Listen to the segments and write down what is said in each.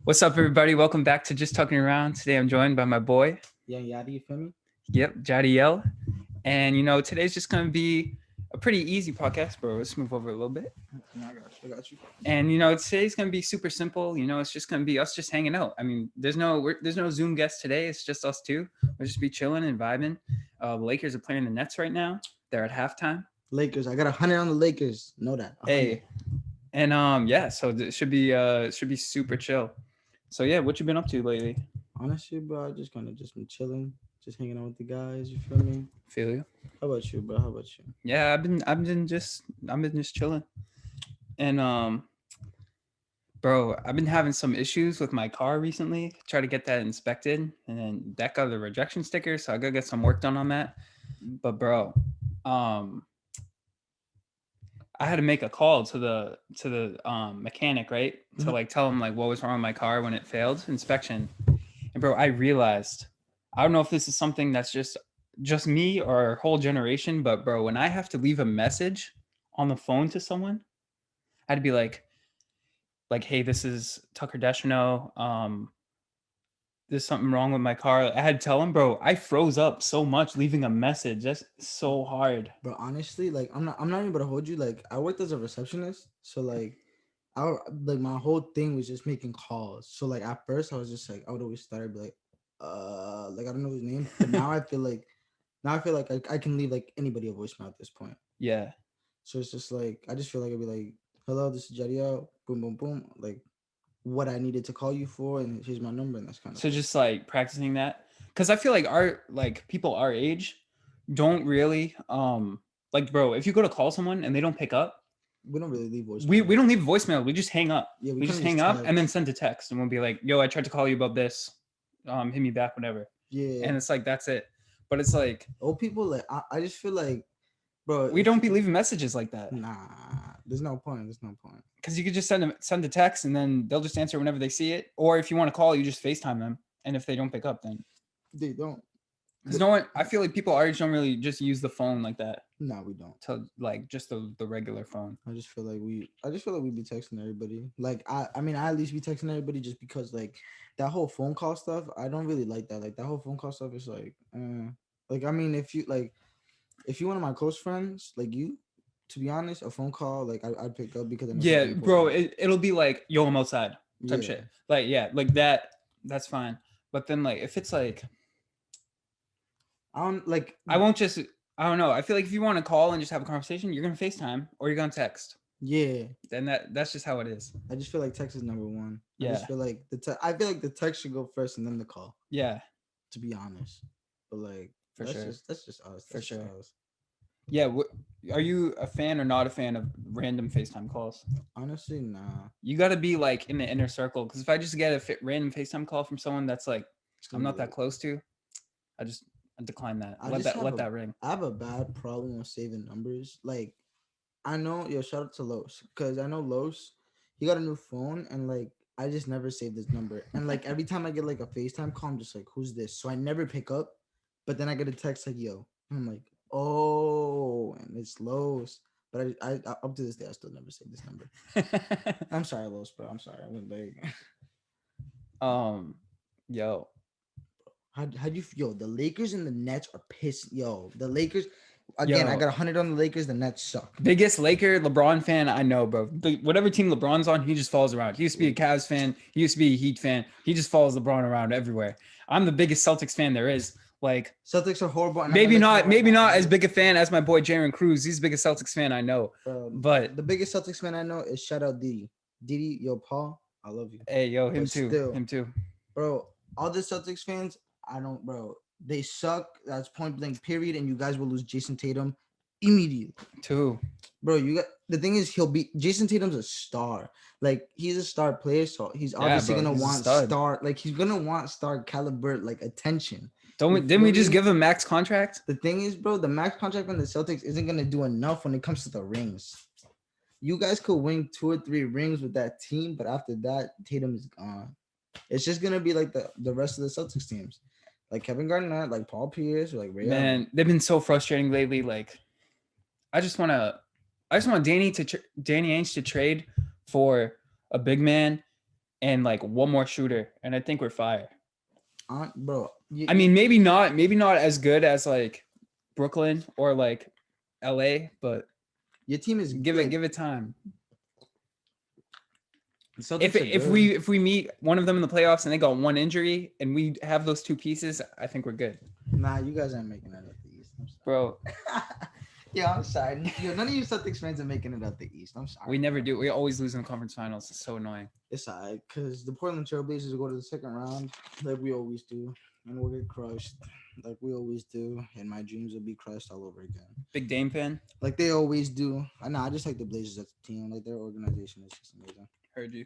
What's up, everybody? Welcome back to Just Talking Around. Today I'm joined by my boy, Yadi, you feel me? yep, Yadi. And today's just gonna be a pretty easy podcast, bro. Let's move over a little bit. No, I got you. And today's gonna be super simple. It's just gonna be us just hanging out. I mean, there's no Zoom guest today. It's just us two. We'll just be chilling and vibing. The Lakers are playing the Nets right now. They're at halftime. Lakers, I got 100 on the Lakers. Know that. 100. Hey, and yeah, so it should be super chill. So yeah, what you been up to lately? Honestly, bro, I just kind of just been chilling, just hanging out with the guys. You feel me? Feel you? How about you, bro? How about you? Yeah, I've been just chilling. And bro, I've been having some issues with my car recently. Try to get that inspected, and then that got the rejection sticker, so I gotta get some work done on that. But bro, um, I had to make a call to the mechanic, right? To like tell him like what was wrong with my car when it failed inspection. And bro, I realized, I don't know if this is something that's just me or our whole generation, but bro, when I have to leave a message on the phone to someone, I had to be like, hey, this is Tucker Deschano. There's something wrong with my car. I had to tell him, bro, I froze up so much leaving a message. That's so hard. Bro, honestly, like I'm not even gonna hold you. Like I worked as a receptionist, so like my whole thing was just making calls. So like at first I was just like I would always start be like I don't know his name, but now I feel like I can leave like anybody a voicemail at this point. Yeah. So it's just like I just feel like I'd be like, "Hello, this is Yadi. Boom, boom, boom." Like what I needed to call you for, and here's my number, and that's kind of So just like practicing that, because I feel like people our age don't really like, bro, if you go to call someone and they don't pick up, we don't really leave we voicemail. don't leave voicemail. We just hang up. Yeah, we We kind just of just hang up and then text. send a text, and we'll be like, yo, I tried to call you about this. Hit me back, whatever. Yeah, And it's like that's it. But it's like old people like I just feel like, bro, we don't be leaving messages like that. nah, there's no point. There's no point. Because you could just send a text and then they'll just answer whenever they see it. Or if you want to call, you just FaceTime them. And if they don't pick up, then They don't. because no one, I feel like people our age don't really just use the phone like that Nah, we don't. to like just the regular phone. I just feel like we be texting everybody. Like I mean, I at least be texting everybody just because like that whole phone call stuff. I don't really like that. Like that whole phone call stuff is like I mean, if you one of my close friends like you, to be honest, a phone call like I'd pick up because I know Yeah, something bro, important. it'll be like, yo, I'm outside type Yeah, shit. Like, yeah, like that, that's fine. But then like if it's like I don't like. I won't just I don't know. I feel like if you want to call and just have a conversation, you're gonna FaceTime or you're gonna text. Yeah, Then that's just how it is. I just feel like text is number one. I Yeah. just feel like I feel like the text should go first and then the call. Yeah, To be honest, but like for that's sure. just that's just us. For That's just sure. us. Yeah, are you a fan or not a fan of random FaceTime calls? Honestly, nah. You got to be like in the inner circle, because if I just get a random FaceTime call from someone that's like It's I'm gonna not be that like, close to, I decline that. I just Let that ring. I have a bad problem with saving numbers. Like I know, yo, shout out to Los because I know Los, he got a new phone and like I just never saved his number. And like every time I get like a FaceTime call, I'm just like, who's this? So I never pick up, but then I get a text like, yo, and I'm like, oh, and it's Los. But I up to this day I still never saved this number. I'm sorry, Los, bro. I'm sorry. I went like, um, yo, how'd you yo, the Lakers and the Nets are pissed. Yo, the Lakers again, I yo, got 100 on the Lakers, the Nets suck. biggest Laker LeBron fan I know, bro. Whatever team LeBron's on, he just follows around. He used to be a Cavs fan. He used to be a Heat fan. He just follows LeBron around everywhere. I'm the biggest Celtics fan there is. Like, Celtics are horrible, and I'm maybe gonna let you know not, right maybe now. not as big a fan as my boy Jaren Cruz. He's the biggest Celtics fan I know. But The biggest Celtics fan I know is shout out Didi. Didi, yo, Paul, I love you. hey, yo, him But too. still, Him too. bro, all the Celtics fans, I don't, bro. They suck. That's point blank, period. And you guys will lose Jason Tatum immediately. Too. Bro, you got the thing is he'll be Jason Tatum's a star. Like he's a star player, so he's obviously bro, gonna he's a want stud. star, like he's gonna want star caliber like attention. Didn't we just give him max contract? The thing is, bro, the max contract on the Celtics isn't gonna do enough when it comes to the rings. You guys could win 2 or 3 rings with that team, but after that, Tatum is gone. It's just gonna be like the rest of the Celtics teams, like Kevin Garnett, like Paul Pierce, or like Ray Allen. Man, they've been so frustrating lately. Like, I just want Danny Ainge to trade for a big man and like one more shooter, and I think we're fire. Bro. I mean, maybe not as good as like Brooklyn or like LA, but your team is give it time. The Celtics are good. If we meet one of them in the playoffs and they got one injury and we have those two pieces, I think we're good. Nah, you guys aren't making it out the East. I'm sorry. Bro. Yeah, I'm sorry. Yo, none of you Celtics fans are making it out the East. I'm sorry. We never do. We always lose in the conference finals. It's so annoying. It's alright, because the Portland Trailblazers will go to the second round like we always do, and we'll get crushed like we always do, and my dreams will be crushed all over again. Big Dame fan? Like they always do. I know. I just like the Blazers as a team. Like their organization is just amazing. Heard you.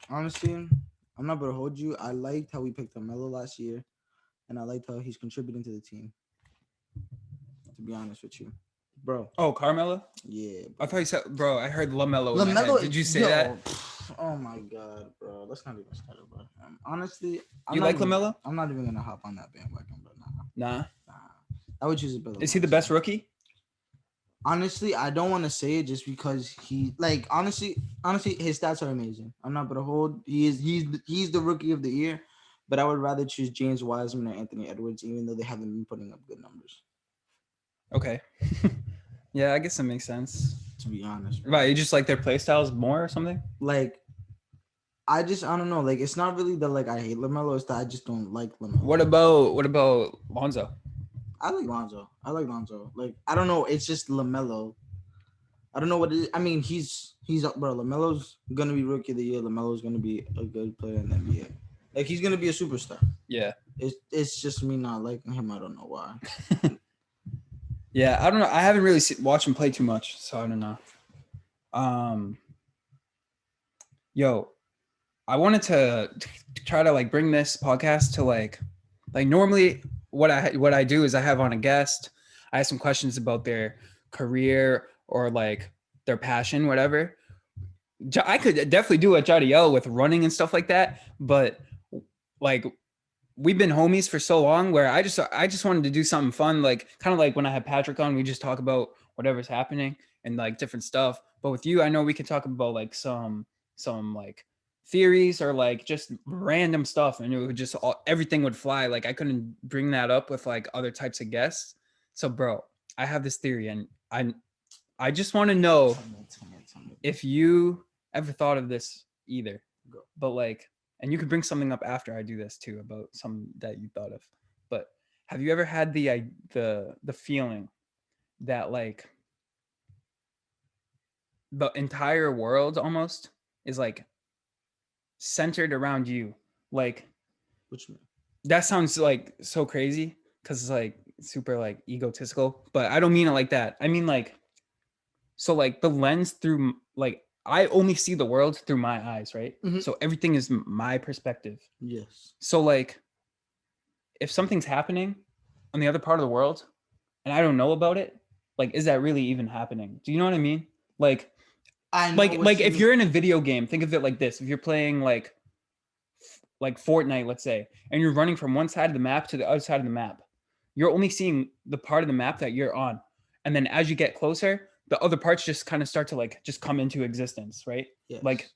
Honestly, I'm not gonna hold you. I liked how we picked up Melo last year, and I liked how he's contributing to the team. To be honest with you, bro. Oh, Carmelo? Yeah. Bro. I thought you said, bro. I heard LaMelo. LaMelo. Did you say that? Oh my god, bro. Let's not even start it, bro. Honestly, you like LaMelo? I'm not even gonna hop on that bandwagon, but Nah. I would choose a better. Is he the best rookie? Honestly, I don't want to say it just because he like honestly his stats are amazing. I'm not gonna hold. He's the rookie of the year, but I would rather choose James Wiseman or Anthony Edwards, even though they haven't been putting up good numbers. Okay. Yeah, I guess that makes sense. To be honest, right? You just like their play styles more or something? Like, I don't know. Like, it's not really that like I hate LaMelo. It's that I just don't like LaMelo. What about Lonzo? I like Lonzo. Like, I don't know. It's just LaMelo. I don't know what it is. I mean, he's bro. LaMelo's gonna be rookie of the year. LaMelo's gonna be a good player in the NBA. Like, he's gonna be a superstar. Yeah. It's just me not liking him. I don't know why. Yeah, I don't know. I haven't really watched him play too much, so I don't know. Yo, I wanted to try to like bring this podcast to like normally what I do is I have on a guest. I ask some questions about their career or like their passion, whatever. I could definitely do a Yadi with running and stuff like that, but like we've been homies for so long where I just wanted to do something fun, like kind of like when I had Patrick on, we just talk about whatever's happening and like different stuff. But with you, I know we can talk about like some like theories or like just random stuff, and it would just everything would fly. Like I couldn't bring that up with like other types of guests. So, bro, I have this theory, and I just want to know if you ever thought of this either. But like, and you could bring something up after I do this too about some that you thought of. But have you ever had the feeling that like the entire world almost is like centered around you? Like, which mean? That sounds like so crazy because it's like super like egotistical, but I don't mean it like that. I mean like, so like the lens through like I only see the world through my eyes, right? Mm-hmm. So everything is my perspective. Yes. So like, if something's happening on the other part of the world and I don't know about it, like, is that really even happening? Do you know what I mean? Like, I know like if you're in a video game, think of it like this: if you're playing like Fortnite, let's say, and you're running from one side of the map to the other side of the map, you're only seeing the part of the map that you're on, and then as you get closer, the other parts just kind of start to like just come into existence, right? Yes. Like,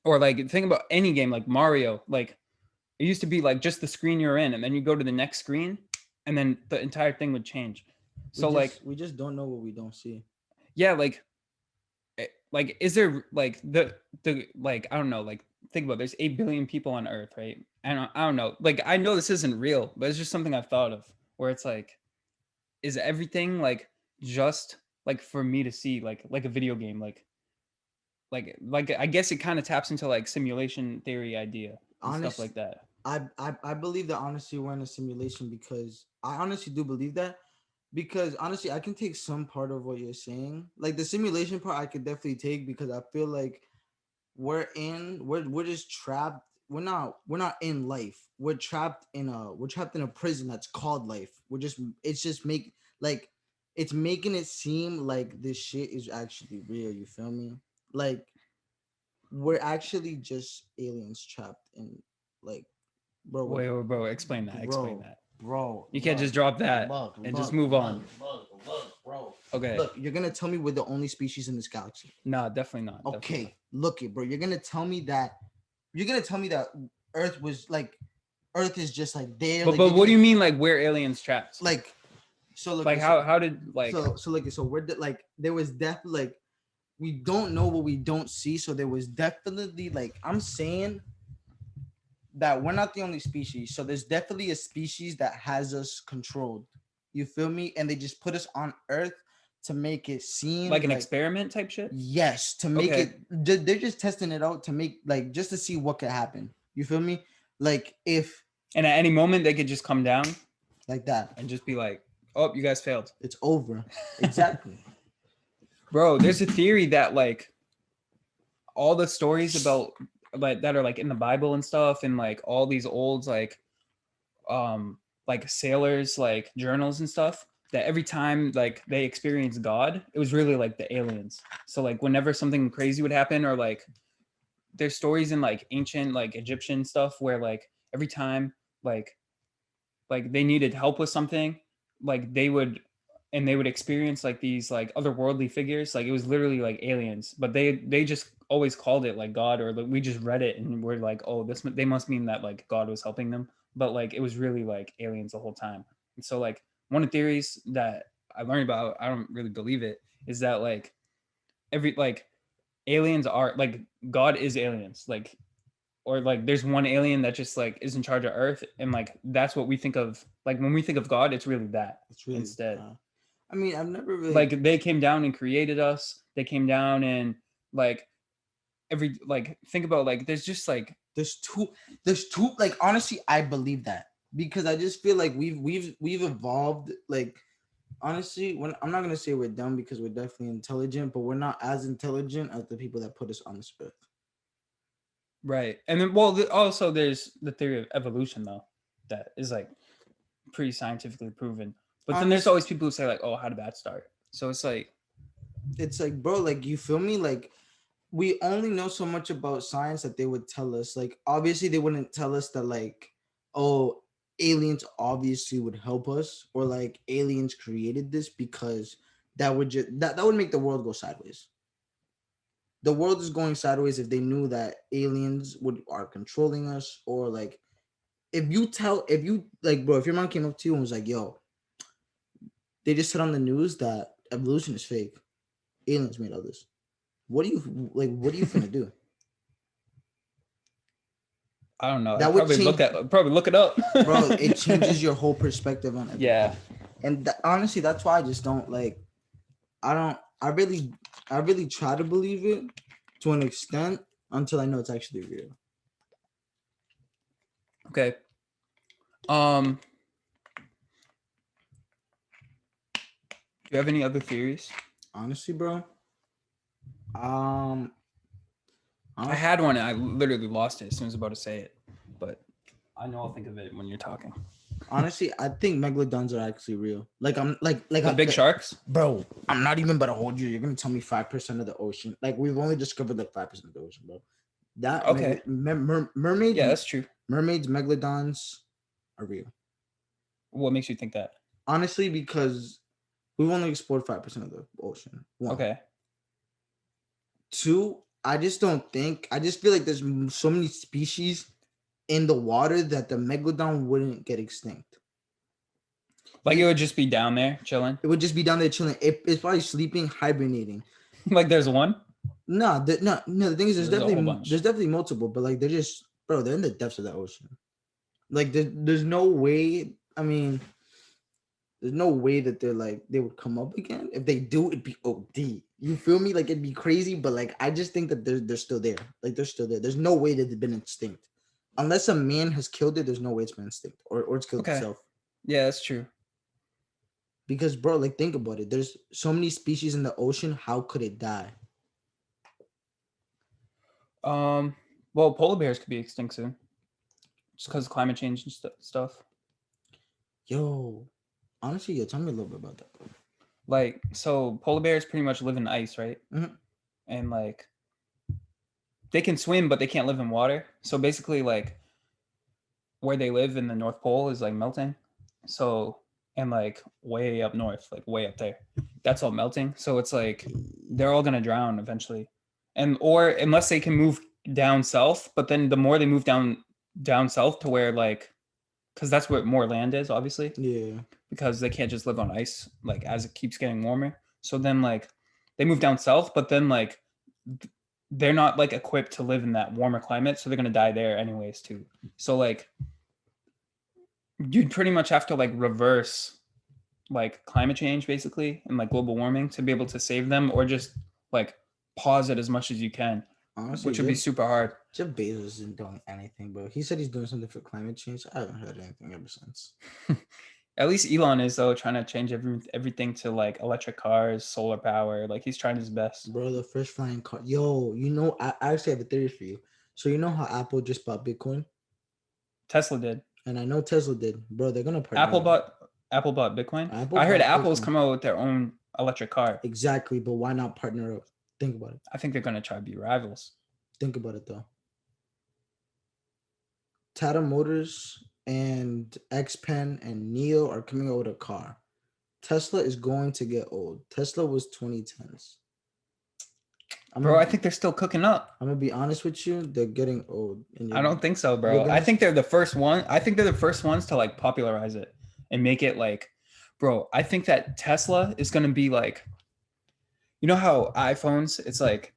or like think about any game like Mario. Like, it used to be like just the screen you're in, and then you go to the next screen, and then the entire thing would change. So we just don't know what we don't see. Yeah, like is there like the like I don't know, like think about it, there's 8 billion people on Earth, right? And I don't know, like I know this isn't real, but it's just something I've thought of where it's like, is everything like just like for me to see like a video game, like I guess it kind of taps into like simulation theory idea and stuff like that. I believe that honestly we're in a simulation, because I honestly do believe that, because honestly I can take some part of what you're saying, like the simulation part I could definitely take, because I feel like we're just trapped. We're not in life. We're trapped in a prison that's called life. It's making it seem like this shit is actually real. You feel me? Like we're actually just aliens trapped in like, bro. Wait, bro, explain that. Bro, you can't just drop that and just move on. Bro. Okay. Look, you're gonna tell me we're the only species in this galaxy? No, definitely not. Okay, look it, bro. You're gonna tell me that you're gonna tell me that Earth was like Earth is just like there. But Like, what do you mean like we're aliens trapped? like so look Like how did like so we're like there was definitely like we don't know what we don't see, so there was definitely like I'm saying that we're not the only species, so there's definitely a species that has us controlled. You feel me? And they just put us on Earth to make it seem like an experiment type shit? Yes, to make Okay. it. They're just testing it out to make like just to see what could happen. You feel me? Like if And at any moment they could just come down like that, and just be like, "Oh, you guys failed." it's over. Exactly. Bro, there's a theory that like all the stories about like that are like in the Bible and stuff, and like all these old like sailors like journals and stuff, that every time like they experienced God, it was really like the aliens. So like whenever something crazy would happen, or like there's stories in like ancient like Egyptian stuff where like every time like they needed help with something, like they would experience like these like otherworldly figures. Like it was literally like aliens, but they just always called it like God, or like we just read it and we're like, oh, this they must mean that like God was helping them, but like it was really like aliens the whole time. And so like one of the theories that I learned about, I don't really believe it, is that like every like aliens are like God is aliens, like, or like there's one alien that just like is in charge of Earth, and like that's what we think of. Like when we think of God, it's really that. It's really instead. I mean, I've never really Like they came down and created us. They came down and like every like think about like there's just like there's two like honestly I believe that because I just feel like we've evolved like honestly when I'm not gonna say we're dumb because we're definitely intelligent, but we're not as intelligent as the people that put us on this earth. right. And then well also there's the theory of evolution though, that is like pretty scientifically proven. But then there's always people who say like, oh, how did that start? So it's like bro, like you feel me, like we only know so much about science that they would tell us. Like obviously they wouldn't tell us that like, oh, aliens obviously would help us, or like aliens created this, because that would just that would make the world go sideways. The world is going sideways if they knew that aliens are controlling us, or like if you like bro, if your mom came up to you and was like, yo, they just said on the news that evolution is fake, aliens made all this. What do you finna do? I don't know. That I'd would probably look it up. Bro, it changes your whole perspective on everything. Yeah. And honestly, that's why I just don't like. I really try to believe it to an extent until I know it's actually real. Okay. Do you have any other theories? Honestly, bro. I had one and I literally lost it as soon as I was about to say it, but I know I'll think of it when you're talking. Honestly, I think megalodons are actually real. Like I'm like the big sharks, bro. I'm not even about to hold you. You're gonna tell me 5% of the ocean. Like we've only discovered like 5% of the ocean, bro. That okay, mermaids. Yeah, that's true. Mermaids, megalodons are real. What makes you think that? Honestly, because we've only explored 5% of the ocean. One. Okay. Two, I just feel like there's so many species in the water that the megalodon wouldn't get extinct. Like it would just be down there chilling. It would just be down there chilling. It's probably sleeping, hibernating. Like there's one. No. The thing is, there's definitely multiple, but like they're just they're in the depths of the ocean. Like there's no way. I mean, there's no way that they would come up again. If they do, it'd be OD. You feel me? Like it'd be crazy, but like I just think that they're still there. Like they're still there. There's no way that they've been extinct. Unless a man has killed it, there's no way it's been extinct or it's killed itself. Yeah, that's true. Because bro, like think about it. There's so many species in the ocean. How could it die? Well, polar bears could be extinct soon, just because of climate change and stuff. Yo, honestly, tell me a little bit about that, bro. Like, so polar bears pretty much live in ice, right? Mm-hmm. And like, they can swim, but they can't live in water. So basically, like, where they live in the North Pole is like melting. So, and like way up north, like way up there, that's all melting. So it's like they're all gonna drown eventually, and or unless they can move down south, but then the more they move down south to where like, because that's where more land is, obviously, Yeah. because they can't just live on ice like as it keeps getting warmer. So then like they move down south, but then like they're not like equipped to live in that warmer climate, so they're gonna die there anyways too. So like you'd pretty much have to like reverse like climate change basically and like global warming to be able to save them, or just like pause it as much as you can, Honestly, which would be super hard. Jeff Bezos isn't doing anything, bro. He said he's doing something for climate change. I haven't heard anything ever since. At least Elon is though trying to change everything to like electric cars, solar power. Like he's trying his best. Bro, the first flying car. Yo, I actually have a theory for you. So you know how Apple just bought Bitcoin? Tesla did. And I know Tesla did. Bro, they're gonna partner Apple up. bought Apple bought Bitcoin. Apple I heard bought Apple's Bitcoin. come out with their own electric car. Exactly, but why not partner up? Think about it. I think they're gonna try to be rivals. Think about it though. Tata Motors and XPeng and Neo are coming out with a car. Tesla is going to get old. Tesla was 2010s. Bro, I think they're still cooking up. I'm gonna be honest with you, they're getting old. And I don't think so, bro. I think they're the first one. I think they're the first ones to like popularize it and make it like, bro. I think that Tesla is gonna be like, you know how iPhones? It's like,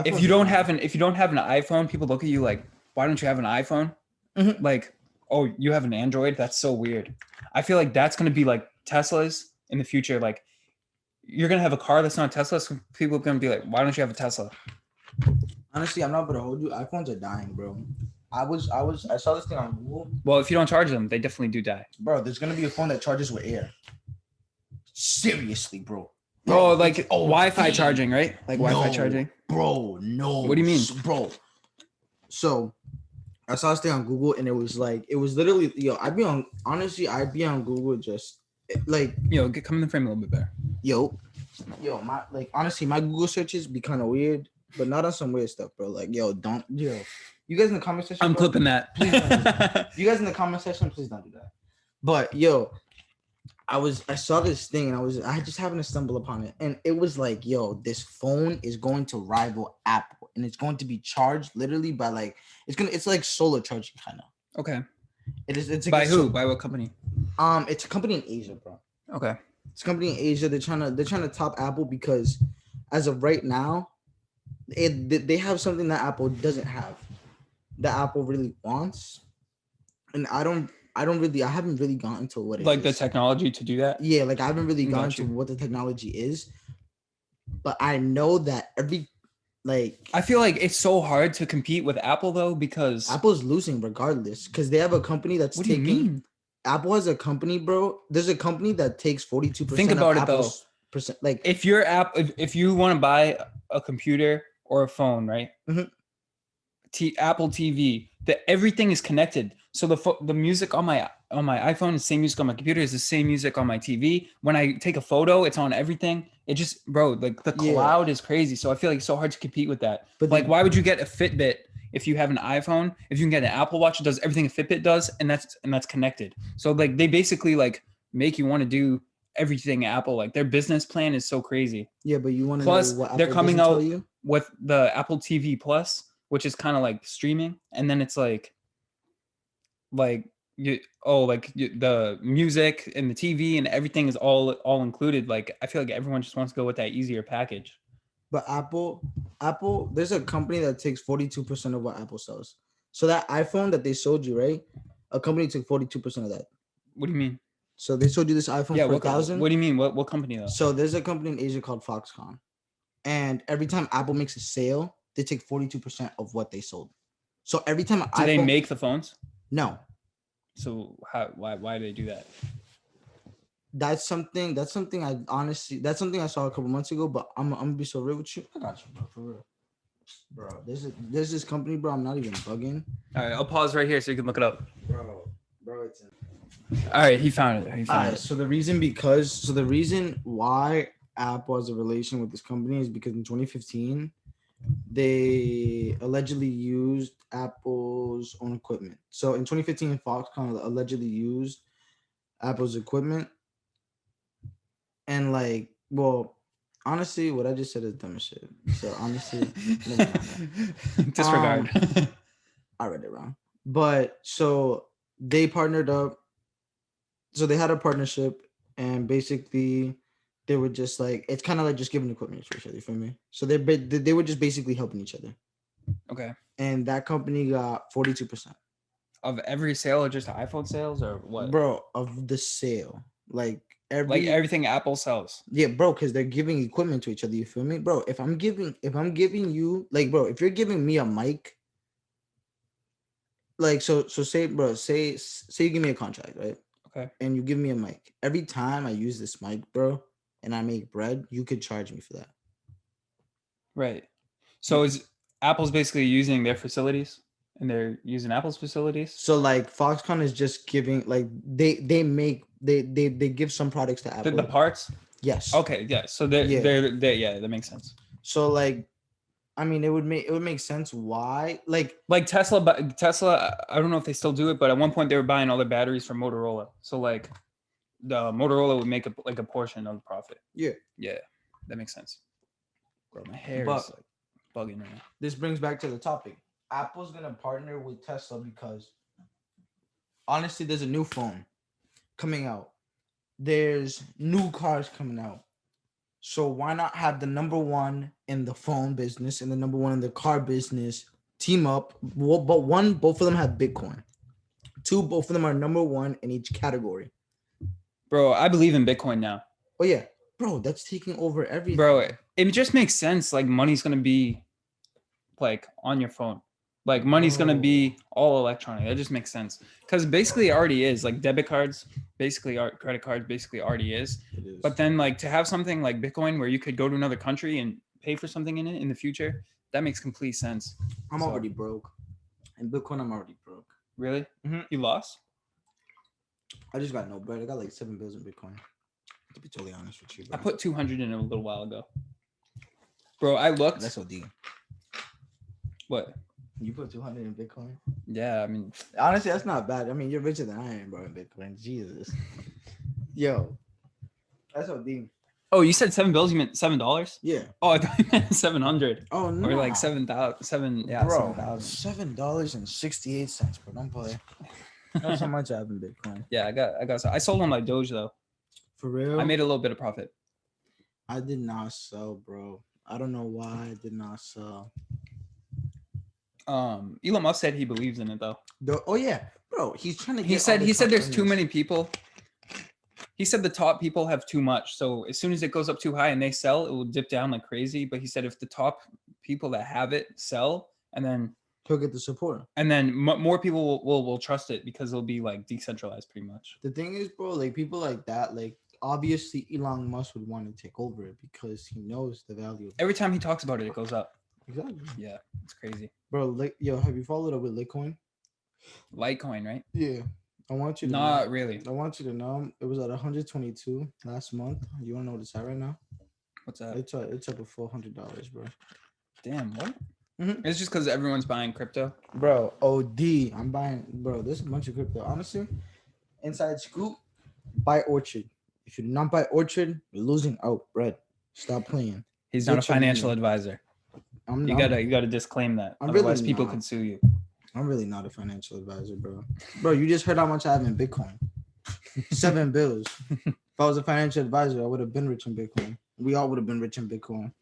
if you don't have an iPhone, people look at you like, why don't you have an iPhone? Mhm. Like, oh, you have an Android? That's so weird. I feel like that's gonna be like Teslas in the future. Like, you're gonna have a car that's not Tesla, so people are gonna be like, why don't you have a Tesla? Honestly, I'm not gonna hold you. iPhones are dying, bro. I saw this thing on Google. Well, if you don't charge them, they definitely do die. Bro, there's gonna be a phone that charges with air. Seriously, bro. Oh, like Wi-Fi charging, right? Like Wi-Fi charging. Bro, no. What do you mean? Bro. So I saw this thing on Google and it was literally, yo, I'd be on Google just like, Yo, come in the frame a little bit better. Yo, my honestly, my Google searches be kind of weird, but not on some weird stuff, bro. Like, you guys in the comment section, I'm clipping that. Please don't. You guys in the comment section, please don't do that. But yo, I saw this thing and I just happened to stumble upon it, and it was like, yo, this phone is going to rival Apple, and it's going to be charged literally by like it's like solar charging kind of. Okay. It's like by who? By what company? It's a company in Asia, bro. Okay. It's a company in Asia. They're trying to top Apple because as of right now, they have something that Apple doesn't have, that Apple really wants, and I haven't really gotten to what it like is. The technology to do that. Yeah, like I haven't really gotten to what the technology is, but I know that I feel like it's so hard to compete with Apple though, because Apple's losing regardless, because they have a company that's what do you mean? Apple has a company, bro. There's a company that takes 42%. Think about it though. Percent, like if you want to buy a computer or a phone, right? Mm-hmm. Apple TV, everything is connected. So the music on my iPhone is the same music on my computer, is the same music on my TV. When I take a photo, it's on everything. It just, bro, like the cloud is crazy. So I feel like it's so hard to compete with that. But like, why would you get a Fitbit if you have an iPhone? If you can get an Apple Watch, it does everything a Fitbit does, and that's connected. So like they basically like make you want to do everything Apple. Like their business plan is so crazy. Yeah, but you want to plus know what Apple they're coming out with the Apple TV Plus, which is kind of like streaming, and then it's like the music and the TV and everything is all included. Like I feel like everyone just wants to go with that easier package. But Apple, there's a company that takes 42% of what Apple sells. So that iPhone that they sold you, right? A company took 42% of that. What do you mean? So they sold you this iPhone for $1,000. What do you mean? What company though? So there's a company in Asia called Foxconn, and every time Apple makes a sale, they take 42% of what they sold. So every time they make the phones? No. So why do they do that? That's something I saw a couple months ago, but I'm gonna be so real with you. I got you, bro, for real. Bro, there's this company, bro. I'm not even bugging. All right, I'll pause right here so you can look it up. Bro, it's in. All right, he found it. So the reason why Apple has a relation with this company is because in 2015 they allegedly used Apple's own equipment. So in 2015, Foxconn allegedly used Apple's equipment, and Honestly, what I just said is dumb as shit. So honestly, never mind. Disregard. I read it wrong. But so they partnered up. So they had a partnership, and basically they were just like, it's kind of like just giving equipment to each other. You feel me? So they were just basically helping each other. Okay. And that company got 42%. Of every sale or just iPhone sales or what? Bro, of the sale. Like Like everything Apple sells. yeah, bro, because they're giving equipment to each other. You feel me? Bro, if I'm giving you, like, bro, if you're giving me a mic, like, so say, bro, say you give me a contract, right? Okay. And you give me a mic. Every time I use this mic, bro, and I make bread, you could charge me for that. Right. So is Apple's basically using their facilities and they're using Apple's facilities? So like Foxconn is just giving, like, they give some products to Apple. The parts? Yes. Okay, yeah. So they're yeah, that makes sense. So like, I mean, it would make sense why, like Tesla, I don't know if they still do it, but at one point they were buying all the batteries from Motorola. So like the Motorola would make a portion of the profit. Yeah. Yeah. That makes sense. Bro, my hair But is like bugging right now. this brings back to the topic. Apple's gonna partner with Tesla because honestly, there's a new phone coming out. There's new cars coming out. So why not have the number one in the phone business and the number one in the car business team up? Well, but one, both of them have Bitcoin. Two, both of them are number one in each category. Bro, I believe in Bitcoin now. Oh yeah, bro, that's taking over everything. Bro, it just makes sense. Like money's gonna be like on your phone. Like money's gonna be all electronic. That just makes sense. Because basically it already is. Like debit cards, basically credit cards basically already is. But then like to have something like Bitcoin where you could go to another country and pay for something in it in the future, that makes complete sense. I'm already broke. In Bitcoin, I'm already broke. Really? Mm-hmm. You lost? I just got no bread. I got like 7 bills in Bitcoin. To be totally honest with you, bro. I put 200 in a little while ago. Bro, I looked. That's OD. What? You put 200 in Bitcoin? Yeah, I mean, honestly, that's not bad. I mean, you're richer than I am, bro, in Bitcoin. Jesus. Yo. That's OD. Oh, you said 7 bills? You meant $7? Yeah. Oh, I thought you meant 700. Oh no. Or like 7,000. Yeah, bro, $7,000. $7.68, bro. Don't play. That's how much I have in Bitcoin. Yeah, I sold on my Doge though. For real? I made a little bit of profit. I did not sell, bro. I don't know why I did not sell. Elon Musk said he believes in it though. Oh yeah, bro. He's trying to get. He said there's too many people. He said the top people have too much. So as soon as it goes up too high and they sell, it will dip down like crazy. But he said if the top people that have it sell, and then he'll get the support, and then more people will trust it because it'll be like decentralized pretty much. The thing is, bro, like people like that, like obviously Elon Musk would want to take over it because he knows the value. Every time he talks about it, it goes up. Exactly. Yeah, it's crazy. Bro, like, yo, have you followed up with Litecoin? Litecoin, right? Yeah. I want you to Not really. I want you to know it was at 122 last month. You wanna know what it's at right now? What's that? It's up to $400, bro. Damn, what? Mm-hmm. It's just because everyone's buying crypto. Bro, OD. I'm buying, bro, there's a bunch of crypto. Honestly, inside scoop, buy Orchard. If you do not buy Orchard, you're losing out, Brett. Stop playing. He's not a financial advisor. You gotta disclaim that. Otherwise, really people could sue you. I'm really not a financial advisor, bro. Bro, you just heard how much I have in Bitcoin. 7 bills. If I was a financial advisor, I would have been rich in Bitcoin. We all would have been rich in Bitcoin.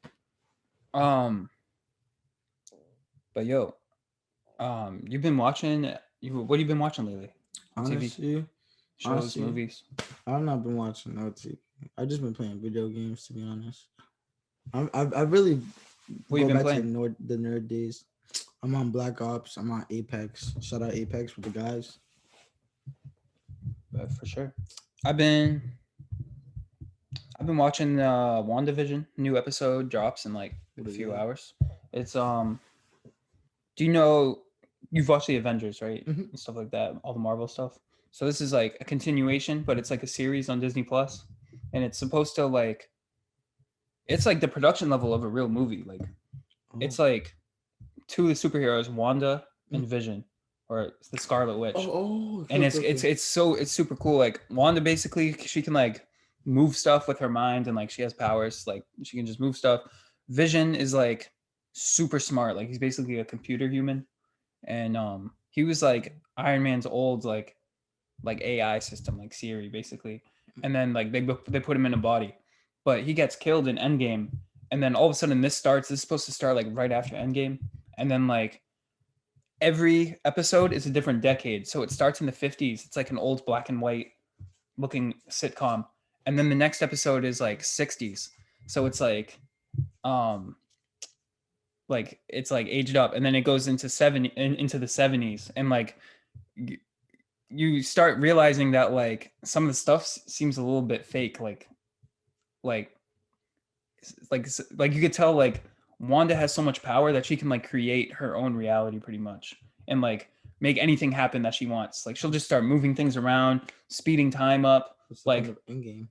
But yo, you've been watching. What have you been watching lately? Honestly, TV shows, movies. I've not been watching no TV. I've just been playing video games, to be honest. I really what you been playing? To the nerd days. I'm on Black Ops. I'm on Apex. Shout out Apex with the guys. For sure. I've been watching WandaVision. New episode drops in like a few hours. It's do you know you've watched the Avengers, right? Mm-hmm. And stuff like that, all the Marvel stuff. So this is like a continuation, but it's like a series on Disney Plus, and it's supposed to like it's like the production level of a real movie. Like it's like two of the superheroes, Wanda and Vision, or the Scarlet Witch. And it's super cool. Like Wanda basically she can like move stuff with her mind, and like she has powers, like she can just move stuff. Vision is like super smart, like he's basically a computer human, and he was like Iron Man's old like AI system, like Siri basically, and then like they put him in a body, but he gets killed in Endgame, and then all of a sudden this starts. This is supposed to start like right after Endgame, and then like every episode is a different decade. So it starts in the 50s. It's like an old black and white looking sitcom. And then the next episode is like 60s. So it's um like it's like aged up, and then it goes into into the 70s, and like you start realizing that like some of the stuff seems a little bit fake, like like you could tell like Wanda has so much power that she can like create her own reality pretty much, and like make anything happen that she wants. Like she'll just start moving things around, speeding time up. What's the Like point of Endgame?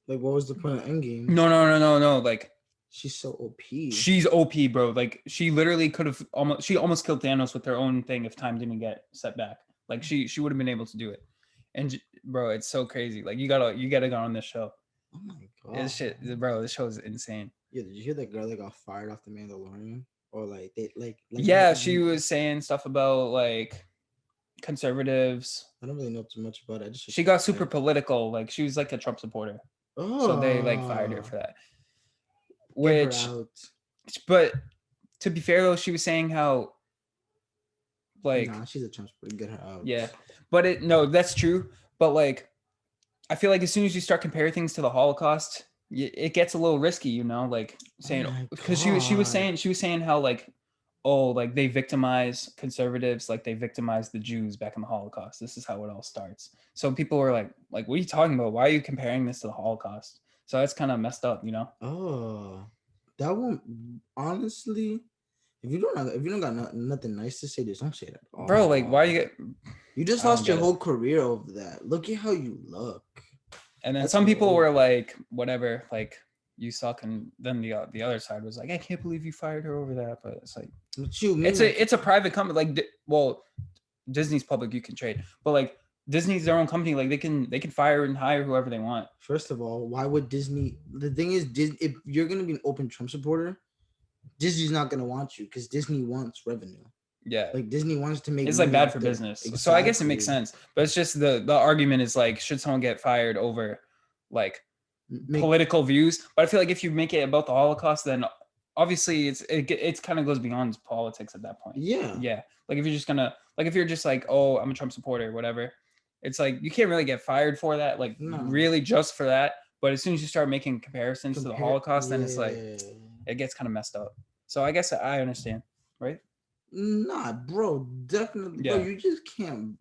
Like, what was the point of Endgame? no. Like She's so OP. she's OP, bro. Like she literally could have she almost killed Thanos with her own thing if time didn't get set back. Like she would have been able to do it. And bro, it's so crazy. Like you gotta go on this show. Oh my god. This shit, bro. This show is insane. Yeah, did you hear that girl that got fired off the Mandalorian? Or like they like Yeah, she was saying stuff about like conservatives. I don't really know too much about it. She got super political. Like she was like a Trump supporter. So they like fired her for that. Which, but to be fair though, she was saying how like nah, she's a Trump supporter. Get her out. Yeah, but no, that's true. But like, I feel like as soon as you start comparing things to the Holocaust, it gets a little risky, you know, like saying because she was saying how like, oh, like they victimize conservatives, like they victimized the Jews back in the Holocaust. This is how it all starts. So people were like what are you talking about? Why are you comparing this to the Holocaust? So that's kind of messed up, you know. Oh, that one honestly. If you don't got nothing nice to say, just don't say that. Bro, like why you just lost your whole career over that. Look at how you look. And then some people were like, whatever, like you suck, and then the other side was like, I can't believe you fired her over that. But it's like, it's a private company. Like, well, Disney's public, you can trade, but like Disney's their own company. Like they can fire and hire whoever they want. First of all, why would Disney? The thing is, if you're gonna be an open Trump supporter, Disney's not gonna want you because Disney wants revenue. Yeah, like Disney wants to make. It's like bad for business. Exactly. So I guess it makes sense, but it's just the argument is like, should someone get fired over like political views? But I feel like if you make it about the Holocaust, then obviously it kind of goes beyond politics at that point. Yeah. Like if you're just gonna if you're just like, oh, I'm a Trump supporter, whatever. It's like you can't really get fired for that, like really just for that. But as soon as you start making comparisons to the Holocaust, then it's like it gets kind of messed up. So I guess I understand, right? Nah, bro, definitely. Yeah. Bro, you just can't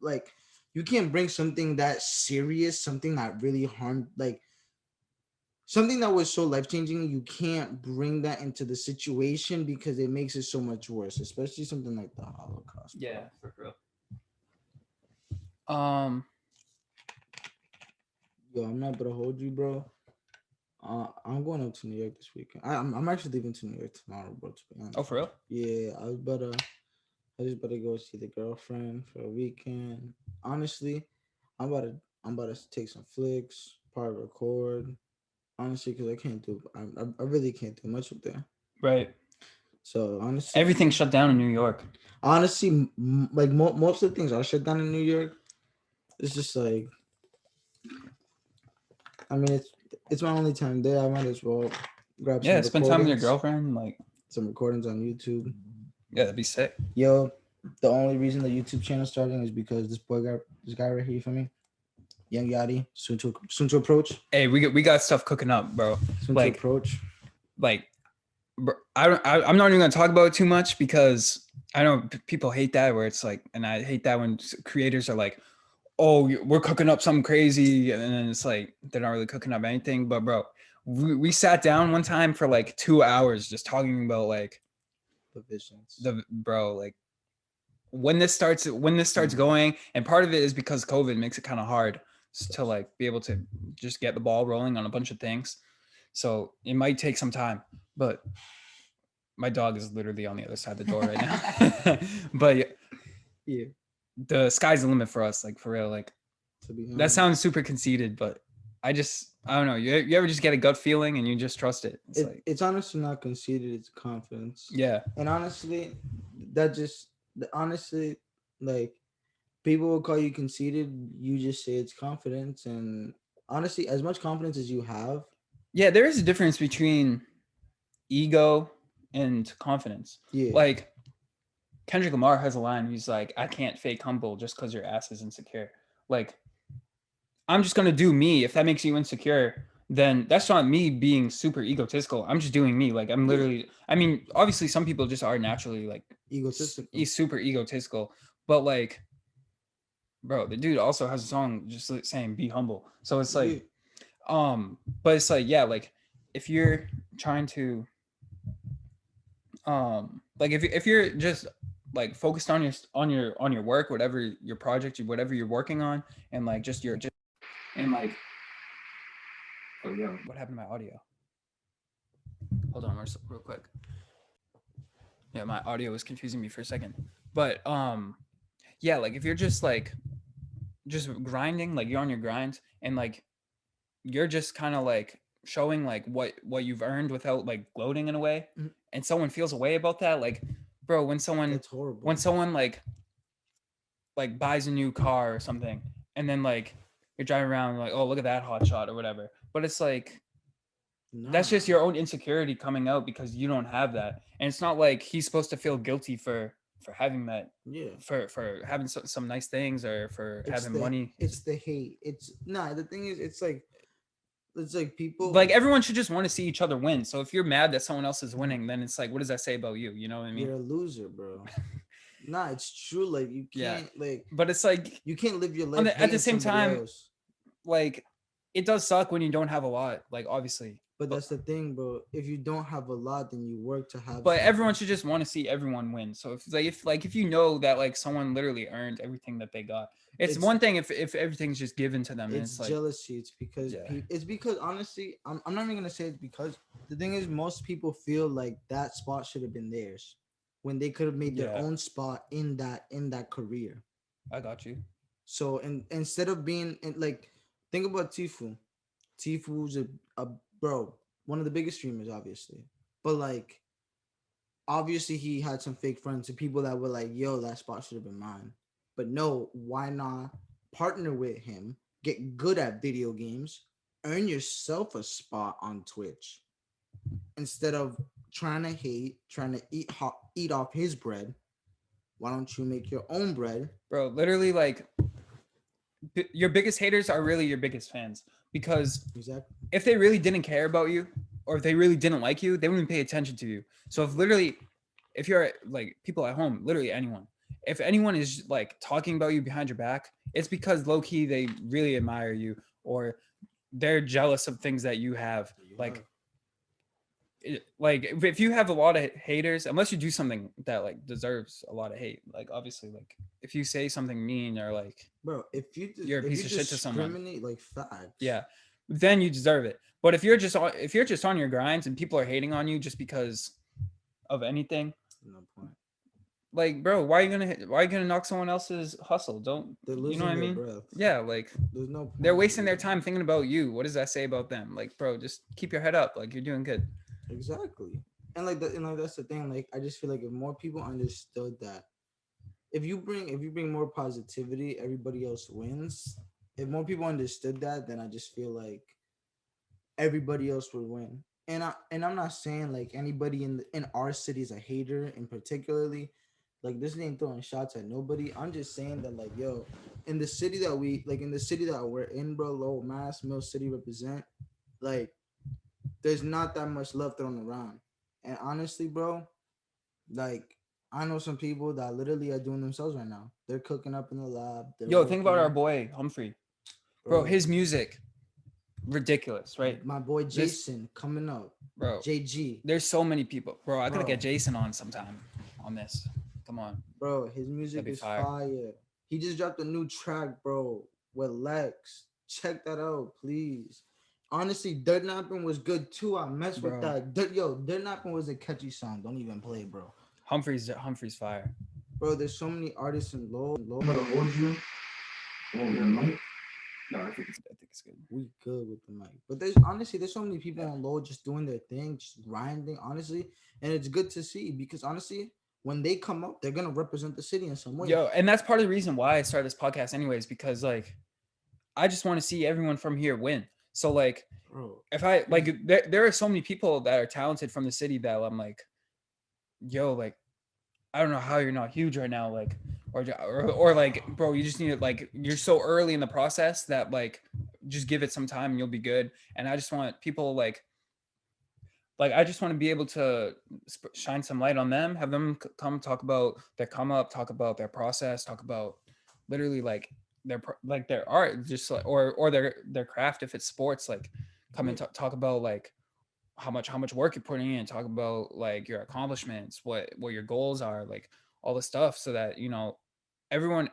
you can't bring something that serious, something that really harmed, like something that was so life-changing. You can't bring that into the situation because it makes it so much worse, especially something like the Holocaust. Bro. Yeah, for real. Yo, I'm not gonna hold you, bro. I'm going up to New York this weekend. I'm actually leaving to New York tomorrow, bro. To be honest. Oh, for real? Yeah, I just better go see the girlfriend for a weekend. Honestly, I'm about to take some flicks, probably record. Honestly, because I really can't do much up there. Right. So honestly, everything's shut down in New York. Honestly, like most of the things are shut down in New York. It's just like, I mean, it's my only time there. I might as well grab some spend time with your girlfriend, like some recordings on YouTube. Yeah, that'd be sick. Yo, the only reason the YouTube channel starting is because this guy right here for me, Young Yadi, soon to approach. Hey, we got stuff cooking up, bro. Soon to approach. Like, bro, I'm not even gonna talk about it too much because I know people hate that, where it's like, and I hate that when creators are like, oh, we're cooking up something crazy, and then it's like they're not really cooking up anything. But bro, we sat down one time for like 2 hours just talking about like the visions. Like when this starts going, and part of it is because COVID makes it kind of hard to like be able to just get the ball rolling on a bunch of things. So it might take some time, but my dog is literally on the other side of the door right now. But yeah, the sky's the limit for us, like for real. Like that sounds super conceited, but I don't know. You ever just get a gut feeling and you just trust it? It's like, It's honestly not conceited, it's confidence. yeah, And honestly, that just honestly, like, people will call you conceited, you just say it's confidence. And honestly, as much confidence as you have, yeah. There is a difference between ego and confidence. yeah, Like Kendrick Lamar has a line. He's like, "I can't fake humble just because your ass is insecure." Like, I'm just gonna do me. If that makes you insecure, then that's not me being super egotistical. I'm just doing me. Like, I'm literally. I mean, obviously, some people just are naturally like egotistical. super egotistical, but like, bro, the dude also has a song just like saying "be humble." So it's Yeah, like, but it's like, yeah, like if you're trying to, like if you're just like focused on your work, whatever your project, whatever you're working on, and like just your just and like, oh yeah, what happened to my audio? Hold on, real quick. Yeah, my audio was confusing me for a second, but yeah, like if you're just like just grinding, like you're on your grind, and like you're just kind of like showing like what you've earned without like gloating in a way, Mhm. and someone feels a way about that, like, bro, That's horrible. when someone like buys a new car or something, and then like you're driving around like, oh, look at that hot shot or whatever, but it's like that's Nah, just your own insecurity coming out because you don't have that, and it's not like he's supposed to feel guilty for having that, yeah. for having some nice things or for It's having the money. it's the hate. It's nah. The thing is, it's like people. Like everyone should just want to see each other win. So if you're mad that someone else is winning, then it's like, what does that say about you? You know what I mean? You're a loser, bro. Nah, it's true. Like you Yeah. can't like But it's like you can't live your on life the at the hating same somebody time, else. like it does suck when you don't have a lot, like obviously. But But that's the thing, bro. If you don't have a lot, then you work to have but everyone something. should just want to see everyone win. So if you know that like someone literally earned everything that they got, it's It's one thing if everything's just given to them, and it's it's like, jealousy. It's because yeah, it's because honestly, I'm not even gonna say it's because the thing is most people feel like that spot should have been theirs when they could have made their yeah, own spot in that career. I got you. So and instead of being like think about Tifu. Tifu's a bro, one of the biggest streamers, obviously. But like obviously he had some fake friends and people that were like, yo, that spot should have been mine. But no, why not partner with him, get good at video games, earn yourself a spot on Twitch instead of trying to hate, trying to eat off his bread. Why don't you make your own bread? Bro, literally, like your biggest haters are really your biggest fans, because Exactly. if they really didn't care about you, or if they really didn't like you, they wouldn't pay attention to you. So if you're like people at home, literally anyone, if anyone is like talking about you behind your back, it's because low key they really admire you, or they're jealous of things that you have. Like like if you have a lot of haters, unless you do something that like deserves a lot of hate, like obviously, like if you say something mean or like Bro, you're a if you piece of shit to someone, discriminate like facts, yeah, then you deserve it. But if you're just on your grinds and people are hating on you just because of anything, no point. like, bro, why are you gonna knock someone else's hustle? Don't, They're you know what losing I their mean? breath. Yeah, like There's no they're point, wasting their bro. time thinking about you. What does that say about them? Like, bro, just keep your head up. Like, you're doing good. Exactly. And like that, and like that's the thing. Like I just feel like if more people understood that, if you bring more positivity, everybody else wins. If more people understood that, then I just feel like everybody else would win. And I'm not saying like anybody in our city is a hater in particularly. Like this ain't throwing shots at nobody. I'm just saying that like yo, in the city that we like in the city that we're in, bro, Lowell, Mass, Mill City represent, like there's not that much love thrown around. And honestly, bro, like I know some people that literally are doing themselves right now. They're cooking up in the lab. They're Yo, think about our working, boy Humphrey, bro. bro. His music, ridiculous, right? My boy This, Jason coming up. bro. JG, There's so many people, bro. I gotta bro, get Jason on sometime on this. Come on, bro. His music that'd be is fire. fire. He just dropped a new track, bro, with Lex. Check that out, please. Honestly, Dirt Napping was good too. I messed with Bro, that. Dirt Napping was a catchy song. Don't even play, bro. Humphrey's fire. Bro, there's so many artists in low. I'm gonna hold you over the mic No, I think it's good. We good with the mic, but there's so many people on low just doing their thing, just grinding, honestly, and it's good to see because honestly, when they come up, they're gonna represent the city in some way. Yo, and that's part of the reason why I started this podcast, anyways, because like I just want to see everyone from here win. So like, Bro, if I like, there are so many people that are talented from the city that I'm like, yo, like I don't know how you're not huge right now, like, or like, bro, you just need it. Like, you're so early in the process that like, just give it some time and you'll be good. And I just want people like I just want to be able to shine some light on them, have them come talk about their come up, talk about their process, talk about literally like their art, just like or their craft if it's sports, like come and talk about like how much work you're putting in, talk about like your accomplishments, what your goals are, like all the stuff, so that everyone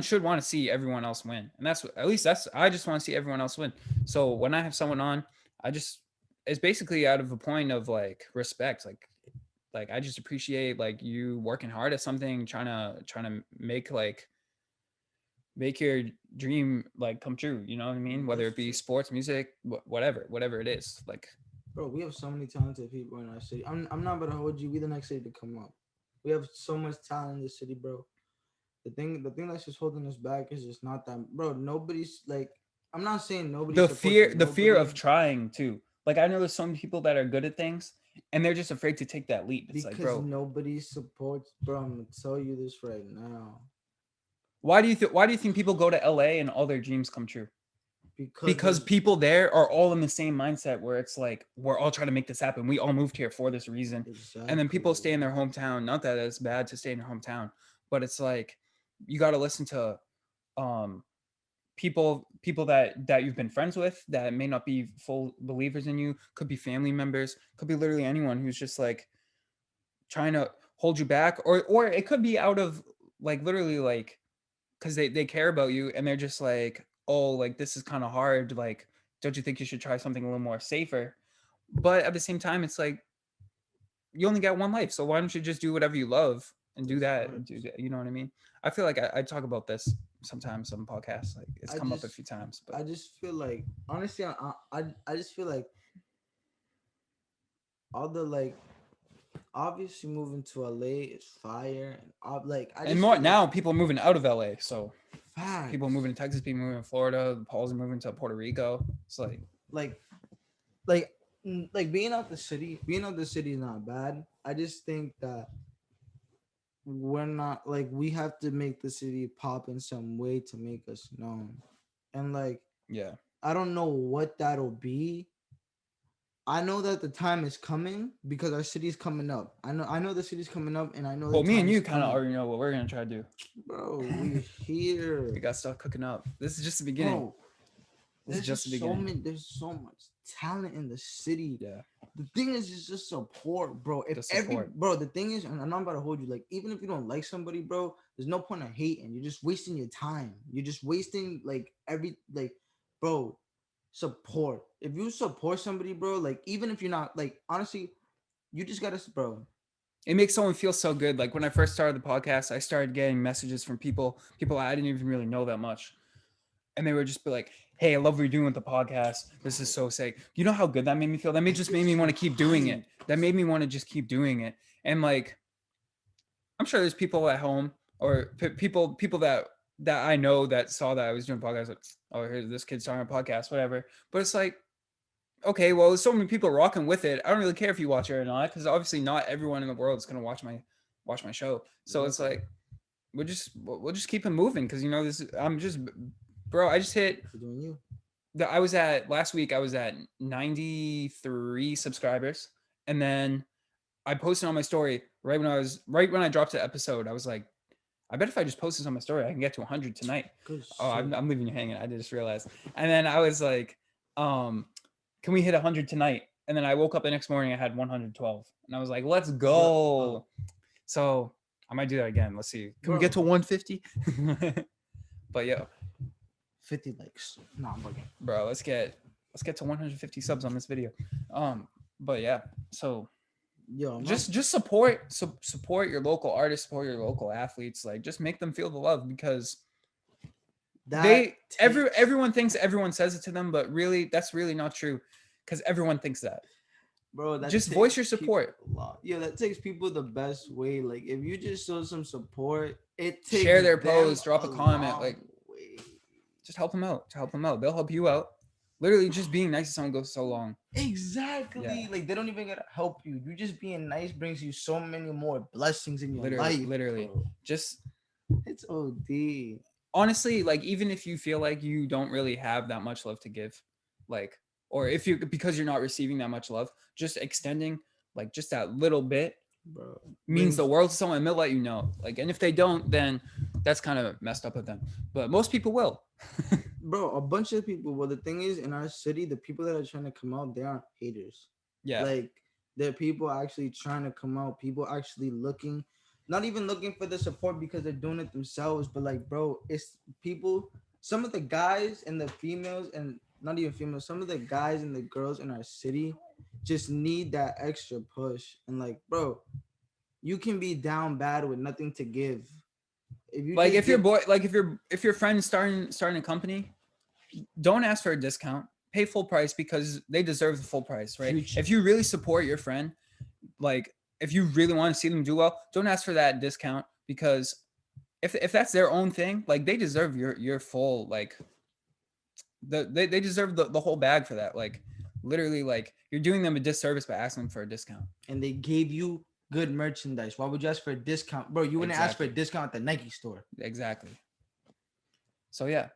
should want to see everyone else win, and at least that's I just want to see everyone else win. So when I have someone on, I just it's basically out of a point of like respect, like I just appreciate like you working hard at something, trying to make your dream like come true, you know what I mean, whether it be sports, music, whatever it is, like. bro, we have so many talented people in our city. I'm not about to hold you. We the next city to come up. We have so much talent in this city, bro. The thing that's just holding us back is just not that, bro. Nobody's like, I'm not saying nobody the supports fear the fear nobody of trying too, like I know there's some people that are good at things and they're just afraid to take that leap. It's like, because bro, nobody supports, bro. I'm gonna tell you this right now. why do you think people go to LA and all their dreams come true? Because Because there's people there are all in the same mindset where it's like we're all trying to make this happen, we all moved here for this reason. And then people stay exactly in their hometown, not that it's bad to stay in your hometown, but it's like you got to listen to um people that you've been friends with that may not be full believers in you, could be family members, could be literally anyone who's just like trying to hold you back, or it could be out of like literally like because they care about you and they're just like, oh, like this is kind of hard, like don't you think you should try something a little more safer? But at the same time it's like you only got one life, so why don't you just do whatever you love and do that's that and do facts. that, you know what I mean? I feel like I talk about this sometimes on podcasts, like it's I come up a just few times, but I just feel like honestly I just feel like all the like obviously moving to LA is fire and like I and just more feel like now people are moving out of LA, so people facts moving to Texas, people moving to Florida, Paul's moving to Puerto Rico. It's like, like like like being out the city is not bad. I just think that we're not like we have to make the city pop in some way to make us known. And like yeah. I don't know what that'll be. I know that the time is coming because our city's coming up. I know the city's coming up and I know the Well, me time and is you kind of coming. already know what we're gonna try to do. Bro, we here. We got stuff cooking up. This is just the beginning. Bro, This is just the beginning. there's so much talent in the city. Yeah, The thing is just support, bro. If the every support. bro, the thing is, and I'm not about to hold you, like, even if you don't like somebody, bro, there's no point of hating. You're just wasting your time. You're just wasting like bro, support. If you support somebody, bro, like even if you're not like honestly, you just gotta bro. It makes someone feel so good. Like when I first started the podcast, I started getting messages from people I didn't even really know that much, and they would just be like, "Hey, I love what you're doing with the podcast. This is so sick." You know how good that made me feel? That just made me want to keep doing it. That made me want to just keep doing it. And like, I'm sure there's people at home or people that I know that saw that I was doing podcasts. Like, oh, here's this kid starting a podcast, whatever. But it's like, okay, well, there's so many people rocking with it. I don't really care if you watch it or not, because obviously not everyone in the world is gonna watch my show. So it's Exactly. like we'll just keep it moving, because this. I'm just, bro. I just hit. You're doing you. I was at last week. I was at 93 subscribers, and then I posted on my story right when I dropped the episode. I was like, I bet if I just post this on my story, I can get to 100 tonight. Good Oh, shit. I'm leaving you hanging. I just realized. And then I was like, can we hit 100 tonight? And then I woke up the next morning, I had 112. And I was like, let's go. So I might do that again. Let's see. Can we get to 150? But yo, 50 likes. Nah, I'm bugging. bro, let's get to 150 subs on this video. But yeah, so Yo, just support your local artists, support your local athletes, like just make them feel the love, because Everyone thinks everyone says it to them, but really that's really not true, because everyone thinks that. Bro, that just voice your support. Yeah, that takes people the best way. Like if you just show some support, it takes share their post, drop a comment, like way. Just help them out. They'll help you out. Literally, just being nice to someone goes so long. Exactly. Yeah. Like they don't even gotta help you. You just being nice brings you so many more blessings in your life. Literally, bro. Just it's OD. Honestly, like even if you feel like you don't really have that much love to give, like, or if you because you're not receiving that much love, just extending like just that little bit, bro, means the world to someone, and they'll let you know. Like, and if they don't, then that's kind of messed up of them. But most people will. Bro, a bunch of people. Well, the thing is, in our city, the people that are trying to come out, they aren't haters. Yeah. Like, there are people actually trying to come out. People actually looking, not even looking for the support because they're doing it themselves. But like, bro, it's people. Some of the guys and the females, and not even females, some of the guys and the girls in our city just need that extra push. And like, bro, you can be down bad with nothing to give. If your friend's starting a company, don't ask for a discount. Pay full price because they deserve the full price, right? If you really support your friend, like if you really want to see them do well, don't ask for that discount, because if that's their own thing, like they deserve your full, like they deserve the whole bag for that. Like literally, like you're doing them a disservice by asking them for a discount. And they gave you good merchandise. Why would you ask for a discount? Bro, you wouldn't ask for a discount at the Nike store. Exactly. So yeah,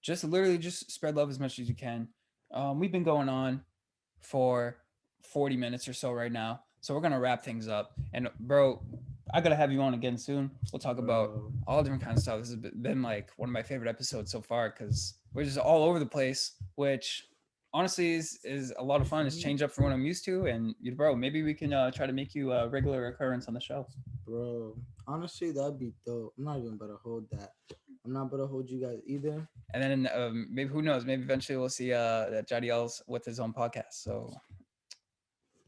just literally just spread love as much as you can. We've been going on for 40 minutes or so right now, so we're gonna wrap things up. And bro, I gotta have you on again soon. We'll talk about all different kinds of stuff. This has been like one of my favorite episodes so far because we're just all over the place, which honestly is a lot of fun. It's change up from what I'm used to. And bro, maybe we can try to make you a regular occurrence on the show. Bro, honestly, that'd be dope. I'm not even about to hold that. I'm not about to hold you guys either. And then maybe, who knows, maybe eventually we'll see that Yadi with his own podcast. So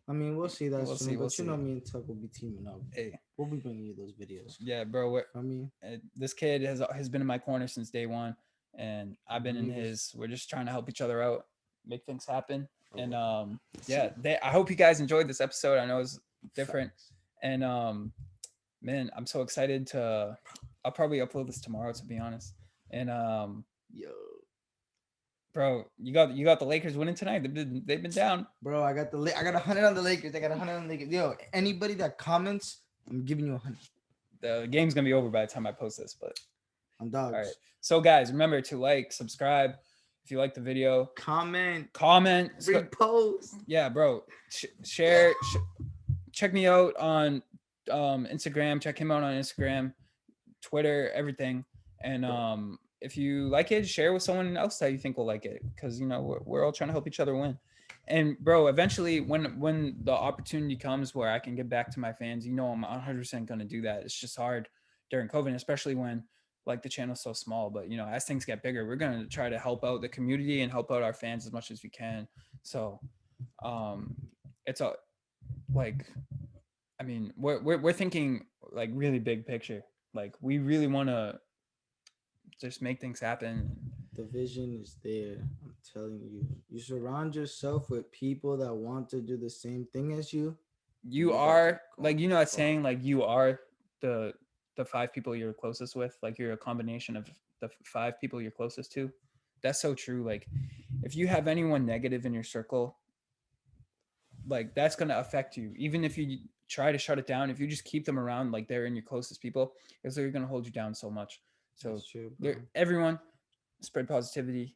I mean, we'll see that soon. But you know, me and Tuck will be teaming up. Hey, we'll be bringing you those videos. Yeah, bro. This kid has been in my corner since day one, and I've been in his. We're just trying to help each other out, make things happen. And yeah, I hope you guys enjoyed this episode. I know it's different, and man, I'm so excited to. I'll probably upload this tomorrow, to be honest. And yo. Bro, you got the Lakers winning tonight. They've been down. Bro, I got 100 on the Lakers. Yo, anybody that comments, I'm giving you 100. The game's gonna be over by the time I post this, but I'm dogs. All right. So guys, remember to like, subscribe if you like the video. Comment, repost. Yeah, bro. Share. Check me out on Instagram. Check him out on Instagram, Twitter, everything. And if you like it, share with someone else that you think will like it, because we're all trying to help each other win. And bro, eventually when the opportunity comes where I can get back to my fans, I'm 100% going to do that. It's just hard during COVID, especially when like the channel's so small. But as things get bigger, we're going to try to help out the community and help out our fans as much as we can. So it's a like, I mean, we're thinking like really big picture. Like we really want to just make things happen. The vision is there. I'm telling you. You surround yourself with people that want to do the same thing as you. You are like, that saying, like you are the 5 people you're closest with. Like you're a combination of the 5 people you're closest to. That's so true. Like if you have anyone negative in your circle, like that's going to affect you. Even if you try to shut it down, if you just keep them around, like they're in your closest people, because they're going to hold you down so much. So everyone, spread positivity,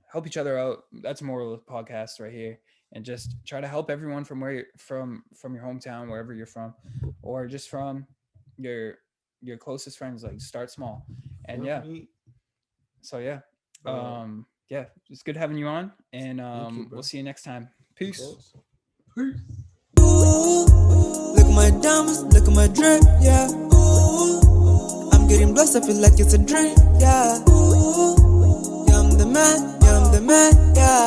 help each other out. That's moral of the podcast right here. And just try to help everyone from where you're from your hometown, wherever you're from, or just from your closest friends. Like start small. And yeah. So yeah. Yeah, it's good having you on. And we'll see you next time. Peace. Peace. Look at my diamonds, look at my drip, yeah. I'm getting blessed, I feel like it's a dream, yeah. Yeah, I'm the man, yeah.